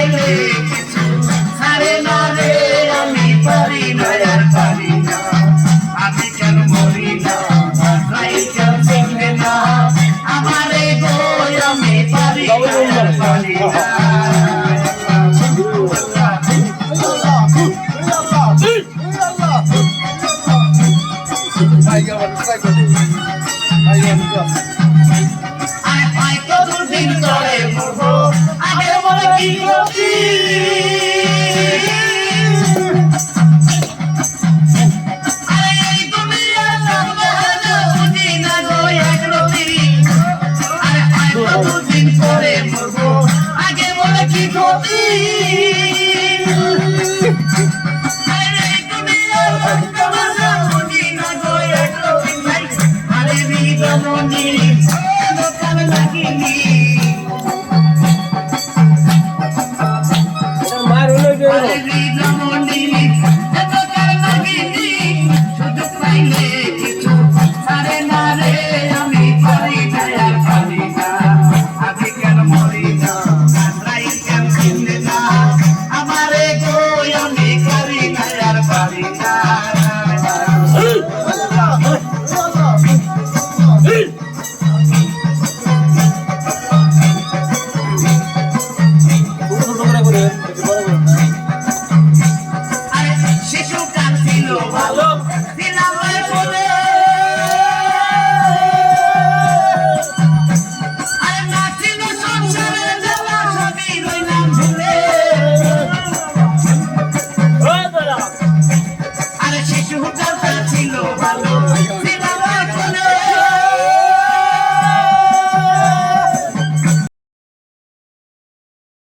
পাইলে কিছু ছাড়ে না রে আমি পারি না আর পারি না আমি কেন মরি না রাই কেন চিনবে না আমারে গো আমি পারি না আর পারি না I don't think so. I don't want to keep